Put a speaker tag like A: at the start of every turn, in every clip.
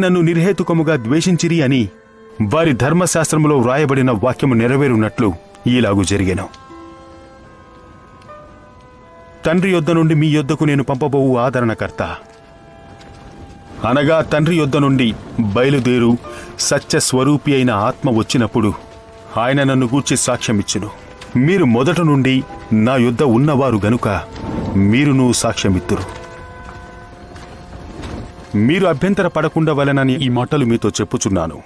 A: నన్ను నిర్హేతుకముగా ద్వేషించిరి అని వారి ధర్మశాస్త్రములో వ్రాయబడిన వాక్యము నెరవేరునట్లు ఈలాగు జరిగెను. తండ్రి యొద్ద నుండి మీ యొద్దకు నేను పంపబోవు ఆదరణకర్త అనగా తండ్రి యొద్ద నుండి బయలుదేరు సత్యస్వరూపి అయిన ఆత్మ వచ్చినప్పుడు ఆయన నన్ను గూర్చి సాక్ష్యమిచ్చును. మీరు మొదట నుండి నా యొద్ద ఉన్నవారు గనుక మీరును సాక్ష్యమిత్తురు. మీరు అభ్యంతర పడకుండా వలనని ఈ మాటలు మీతో చెప్పుచున్నాను.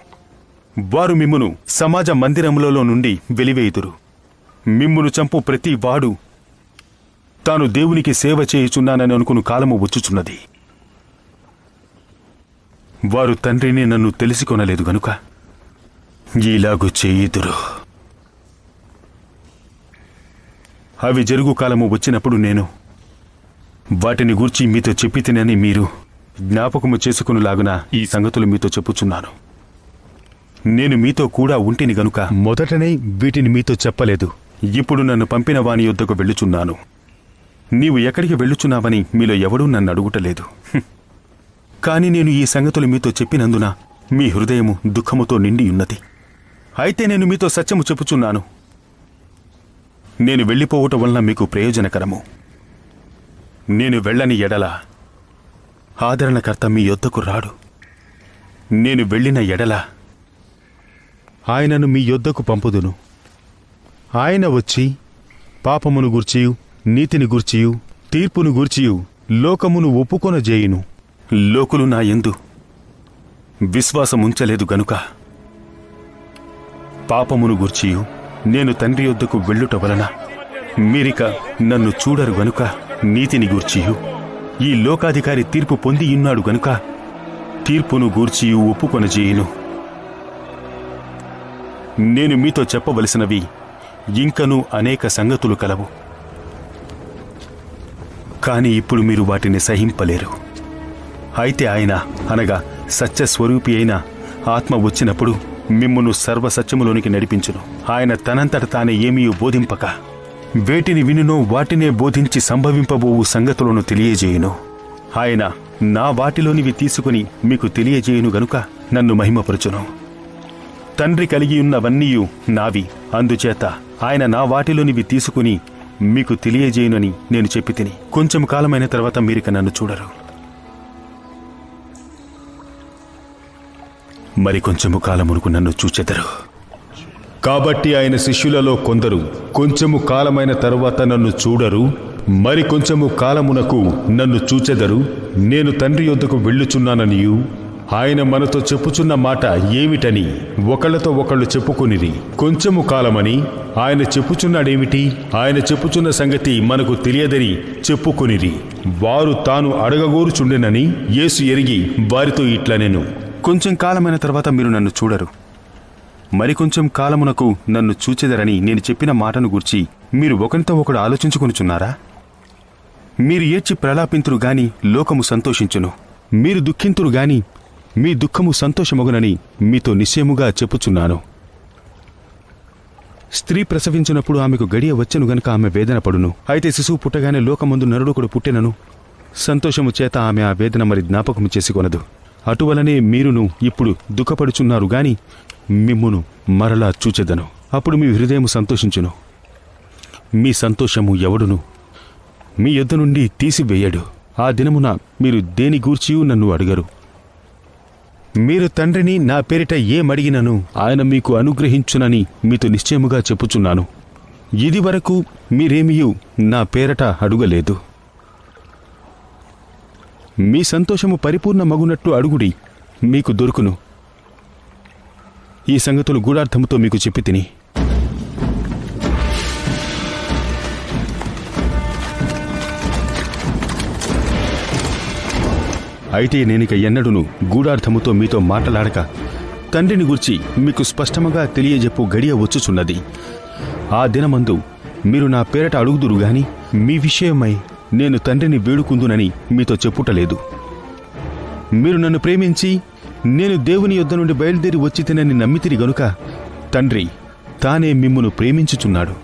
A: వారు మిమ్మును సమాజ మందిరములలో నుండి వెలివేయుదురు. మిమ్మును చంపు ప్రతి వాడు తాను దేవునికి సేవ చేయుచున్నానని అనుకుని కాలము వచ్చుచున్నది. వారు తండ్రిని నన్ను తెలిసికొనలేదు గనుక ఈలాగు చేయుదురు. అవి జరుగు కాలము వచ్చినప్పుడు నేను వాటిని గూర్చి మీతో చెప్పి తినని మీరు జ్ఞాపకము చేసుకునిలాగున ఈ సంగతులు మీతో చెప్పుచున్నాను. నేను మీతో కూడా ఉంటిని గనుక మొదటనే వీటిని మీతో చెప్పలేదు. ఇప్పుడు నన్ను పంపిన వాని యొద్దకు వెళ్ళుచున్నాను. నీవు ఎక్కడికి వెళ్ళుచున్నావని మీలో ఎవడూ నన్ను అడుగుటలేదు. కాని నేను ఈ సంగతులు మీతో చెప్పినందున మీ హృదయము దుఃఖముతో నిండియున్నది. అయితే నేను మీతో సత్యము చెప్పుచున్నాను. నేను వెళ్ళిపోవటం వలన మీకు ప్రయోజనకరము. నేను వెళ్ళని ఎడల ఆదరణకర్త మీ యొద్దకు రాడు. నేను వెళ్ళిన ఎడల ఆయనను మీ యొద్దకు పంపుదును. ఆయన వచ్చి పాపమును గూర్చియు నీతిని గూర్చియు తీర్పును గూర్చియు లోకమును ఒప్పుకొనజేయును. లోకులు నా యందు విశ్వాసముంచలేదు గనుక పాపమును గూర్చియు నేను తండ్రి యొద్దకు వెళ్ళుట వలన మీరిక నన్ను చూడరు గనుక నీతిని గూర్చియు ఈ లోకాధికారి తీర్పు పొందియున్నాడు గనుక తీర్పును గూర్చియు ఒప్పుకొనజేయును. నేను మీతో చెప్పవలసినవి ఇంకనూ అనేక సంగతులు కలవు, కాని ఇప్పుడు మీరు వాటిని సహింపలేరు. అయితే ఆయన అనగా సత్యస్వరూపి అయిన ఆత్మ వచ్చినప్పుడు మిమ్మును సర్వసత్యములోనికి నడిపించును. ఆయన తనంతట తానే ఏమీ బోధింపక వేటిని వినునో వాటినే బోధించి సంభవింపబోవు సంగతులను తెలియజేయును. ఆయన నా వాటిలోనివి తీసుకుని మీకు తెలియజేయును గనుక నన్ను మహిమపరచును. తండ్రి కలిగియున్నవన్నీయు నావి, అందుచేత ఆయన నా వాటిలోనివి తీసుకుని మీకు తెలియజేయునని నేను చెప్పి తిని. కొంచెం కాలమైన తర్వాత మీరిక నన్ను చూడరు, మరి కొంచెము కాలమునకు నన్ను చూచెదరు. కాబట్టి ఆయన శిష్యులలో కొందరు కొంచెము కాలమైన తరువాత నన్ను చూడరు, మరి కొంచెము కాలమునకు నన్ను చూచెదరు. నేను తండ్రి యొద్దకు వెళ్ళుచున్నాననియు ఆయన మనతో చెప్పుచున్న మాట ఏమిటని ఒకళ్ళతో ఒకళ్ళు చెప్పుకొనిరి. కొంచెము కాలమని ఆయన చెప్పుచున్నాడేమిటి? ఆయన చెప్పుచున్న సంగతి మనకు తెలియదని చెప్పుకొనిరి. వారు తాను అడగగోరుచుండెనని యేసు ఎరిగి వారితో ఇట్లనెను, కొంచెం కాలమైన తర్వాత మీరు నన్ను చూడరు, మరికొంచెం కాలమునకు నన్ను చూచెదరని నేను చెప్పిన మాటను గూర్చి మీరు ఒకరితో ఒకడు ఆలోచించుకొనుచున్నారా? మీరు ఏడ్చి ప్రలాపింతురు గాని లోకము సంతోషించును, మీరు దుఃఖింతురు గాని మీ దుఃఖము సంతోషమగునని మీతో నిశ్చయముగా చెప్పుచున్నాను. స్త్రీ ప్రసవించినప్పుడు ఆమెకు గడియ వచ్చెను గనుక ఆమె వేదన పడును. అయితే శిశువు పుట్టగానే లోకమందు నరుడొకడు పుట్టెనను. సంతోషము చేత ఆమె ఆ వేదన మరి జ్ఞాపకము చేసుకొనదు. అటువలనే మీరును ఇప్పుడు దుఃఖపడుచున్నారు గాని మిమ్మును మరలా చూచెదను. అప్పుడు మీ హృదయము సంతోషించును. మీ సంతోషము ఎవడును మీ యొద్ద నుండి తీసివేయడు. ఆ దినమున మీరు దేని గూర్చియూ నన్ను అడగరు. మీరు తండ్రిని నా పేరిట ఏమడిగినను ఆయన మీకు అనుగ్రహించునని మీతో నిశ్చయముగా చెప్పుచున్నాను. ఇది వరకు మీరేమియూ నా పేరట అడుగలేదు. మీ సంతోషము పరిపూర్ణమగునట్టు అడుగుడి, మీకు దొరుకును. ఈ సంగతులు గూఢార్థముతో మీకు చెప్పి తిని. అయితే నేనిక ఎన్నడూను గూఢార్థముతో మీతో మాట్లాడక తండ్రిని గూర్చి మీకు స్పష్టముగా తెలియజెప్పు గడియ వచ్చుచున్నది. ఆ దినమందు మీరు నా పేరట అడుగుదురు గాని మీ విషయమై నేను తండ్రిని వేడుకుందునని మీతో చెప్పుటలేదు. మీరు నన్ను ప్రేమించి నేను దేవుని యొద్ద నుండి బయలుదేరి వచ్చి తినని నమ్మితిరి గనుక తండ్రి తానే మిమ్మును ప్రేమించుచున్నాడు.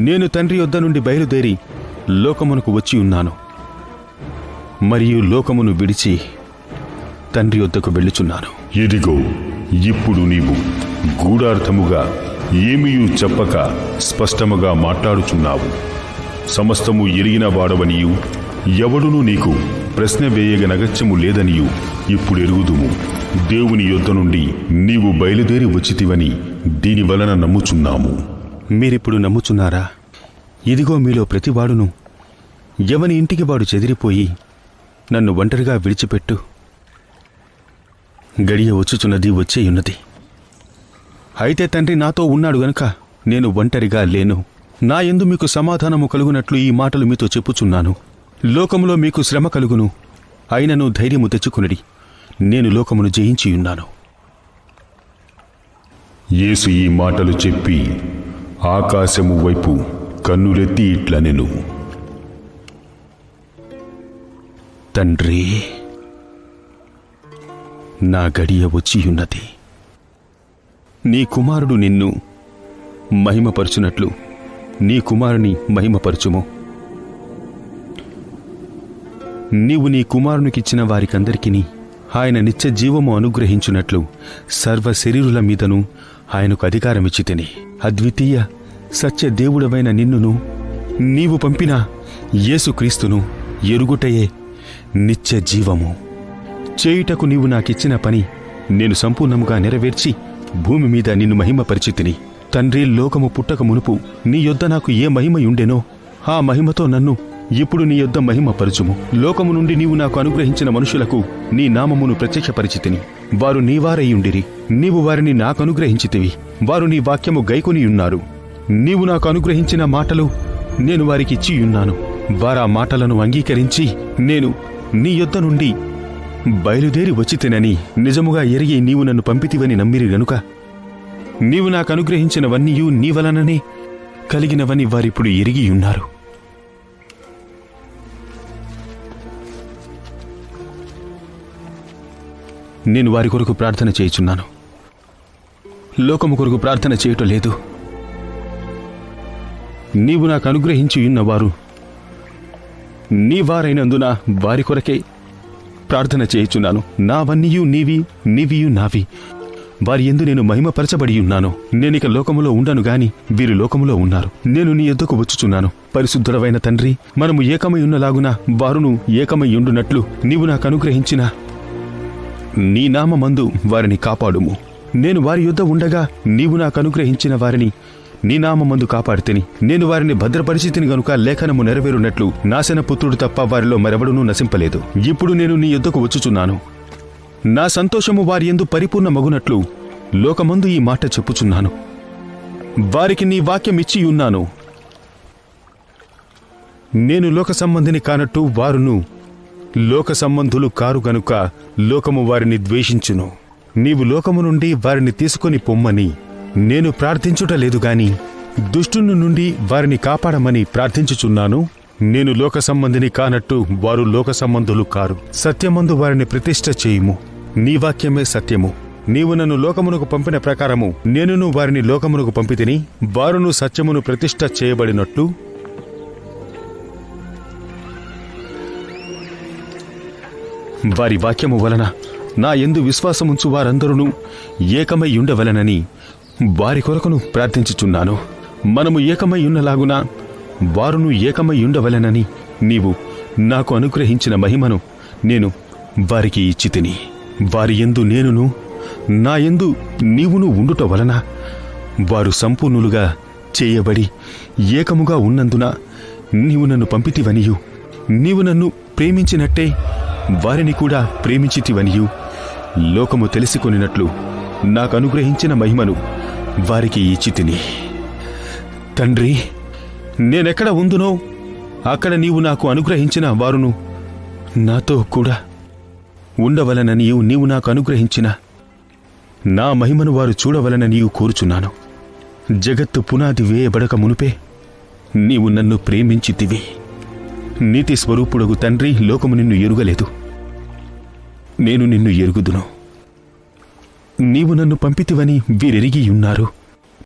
A: నేను తండ్రి యొద్ద నుండి బయలుదేరి లోకమునకు వచ్చి ఉన్నాను, మరియు లోకమును విడిచి తండ్రి యొద్దకు వెళ్ళుచున్నాను. ఇదిగో ఇప్పుడు నీవు గూఢార్థముగా ఏమీయూ చెప్పక స్పష్టముగా మాట్లాడుచున్నావు. సమస్తము ఎరిగిన వాడవనియు ఎవడునూ నీకు ప్రశ్న వేయగనగత్యము లేదనియు ఇప్పుడు ఎరుగుదుము. దేవుని యొద్ద నుండి నీవు బయలుదేరి వచ్చితివని దీనివలన నమ్ముచున్నాము.
B: మీరిప్పుడు నమ్ముచున్నారా? ఇదిగో మీలో ప్రతివాడును ఎవని ఇంటికి వాడు చెదిరిపోయి నన్ను ఒంటరిగా విడిచిపెట్టు. గడియ వచ్చుచున్నది, వచ్చేయున్నది. అయితే తండ్రి నాతో ఉన్నాడు గనుక నేను ఒంటరిగా లేను. నా యందు మీకు సమాధానము కలుగునట్లు ఈ మాటలు మీతో చెప్పుచున్నాను. లోకములో మీకు శ్రమ కలుగును, అయినను ధైర్యము తెచ్చుకునడి, నేను లోకమును జయించియున్నాను.
A: యేసు ఈ మాటలు చెప్పి ఆకాశము వైపు కన్నులెత్తి ఇట్లనెను,
B: తండ్రి, నా గడియ వచ్చియున్నది. నీ కుమారుడు నిన్ను మహిమపరచునట్లు నీ కుమారుని మహిమపరచుము. నీవు నీ కుమారునికిచ్చిన వారికందరికీ ఆయన నిత్య జీవము అనుగ్రహించున్నట్లు సర్వ శరీరుల మీదను ఆయనకు అధికారమిచ్చితిని. అద్వితీయ సత్య దేవుడవైన నిన్నును నీవు పంపిన యేసుక్రీస్తును ఎరుగుటయే నిత్య జీవము. చేయుటకు నీవు నాకిచ్చిన పని నేను సంపూర్ణముగా నెరవేర్చి భూమి మీద నిన్ను మహిమపరిచితిని. తండ్రి, లోకము పుట్టక మునుపు నీ యొద్ద నాకు ఏ మహిమయుండెనో ఆ మహిమతో నన్ను ఇప్పుడు నీ యొద్ద మహిమపరచుము. లోకము నుండి నీవు నాకు అనుగ్రహించిన మనుషులకు నీ నామమును ప్రత్యక్షపరిచితిని. వారు నీవారయ్యుండిరి, నీవు వారిని నాకు అనుగ్రహించితివి. వారు నీ వాక్యము గైకొనియున్నారు. నీవు నాకు అనుగ్రహించిన మాటలు నేను వారికిచ్చియున్నాను. వారా మాటలను అంగీకరించి నేను నీ యొద్ద నుండి బయలుదేరి వచ్చితినని నిజముగా ఎరిగి నీవు నన్ను పంపితివని నమ్మిరి గనుక నీవు నాకు అనుగ్రహించినవన్నీయు నీ వలననే కలిగినవని వారిప్పుడు ఎరిగియున్నారు. నేను వారి కొరకు ప్రార్థన చేయుచున్నాను, లోకము కొరకు ప్రార్థన చేయటం లేదు. నీవు నాకు అనుగ్రహించియున్నవారు నీ వారైనందున వారి కొరకే ప్రార్థన చేయుచున్నాను. నావన్నీయు నీవి, నీవియు నావి. వారి యందు నేను మహిమపరచబడియున్నాను. నేనిక లోకములో ఉండను గాని వీరు లోకములో ఉన్నారు. నేను నీ యొద్దకు వచ్చుచున్నాను. పరిశుద్ధుడవైన తండ్రి, మనము ఏకమై ఉన్నలాగున వారును ఏకమై ఉండునట్లు నీవు నాకు అనుగ్రహించిన నీ నామమందు వారిని కాపాడుము. నేను వారి యొద్ద ఉండగా నీవు నాకు అనుగ్రహించిన వారిని నీ నామమందు కాపాడితిని. నేను వారిని భద్రపరిచితిని గనుక లేఖనము నెరవేరునట్లు నాశన పుత్రుడు తప్ప వారిలో మరెవడునూ నశింపలేదు. ఇప్పుడు నేను నీ యొద్దకు వచ్చుచున్నాను. నా సంతోషము వారి యందు పరిపూర్ణమగునట్లు లోకమందు ఈ మాట చెప్పుచున్నాను. వారికి నీ వాక్యమిచ్చియున్నాను. నేను లోక సంబంధిని కానట్టు వారును లోక సంబంధులు కారు గనుక లోకము వారిని ద్వేషించును. నీవు లోకము నుండి వారిని తీసుకొని పొమ్మని నేను ప్రార్థించుటలేదు గాని దుష్టుని నుండి వారిని కాపాడమని ప్రార్థించుచున్నాను. నేను లోక సంబంధిని కానట్టు వారు లోక సంబంధులు కారు. సత్యమందు వారిని ప్రతిష్ఠ చేయుము. నీ వాక్యమే సత్యము. నీవు నన్ను లోకమునకు పంపిన ప్రకారము నేనును వారిని లోకమునకు పంపితిని. వారును సత్యమును ప్రతిష్ఠ చేయబడినట్లు వారి వాక్యము వలన నా యందు విశ్వాసముంచు వారందరూ ఏకమై ఉండవలనని వారి కొరకును ప్రార్థించుచున్నాను. మనము ఏకమై ఉన్నలాగున వారును ఏకమై ఉండవలెనని నీవు నాకు అనుగ్రహించిన మహిమను నేను వారికి ఇచ్చితిని. వారి యందు నేనును నా యందు నీవును ఉండుట వలన వారు సంపూర్ణులుగా చేయబడి ఏకముగా ఉన్నందున నీవు నన్ను పంపితివనియు నీవు నన్ను ప్రేమించినట్టే వారిని కూడా ప్రేమించితివనియు లోకము తెలిసికొనినట్లు నాకు అనుగ్రహించిన మహిమను వారికి ఇచ్చితిని. తండ్రి, నేనెక్కడ ఉందునో అక్కడ నీవు నాకు అనుగ్రహించిన వారును నాతో కూడా ఉండవలనని నీవు నాకు అనుగ్రహించిన నా మహిమను వారు చూడవలనని కోరుచున్నాను. జగత్తు పునాది వేయబడక మునుపే నీవు నన్ను ప్రేమించితివి. నీతి స్వరూపుడగు తండ్రి, లోకము నిన్ను ఎరుగలేదు, నేను నిన్ను ఎరుగుదును. నీవు నన్ను పంపితివని వీరెరిగియున్నారు.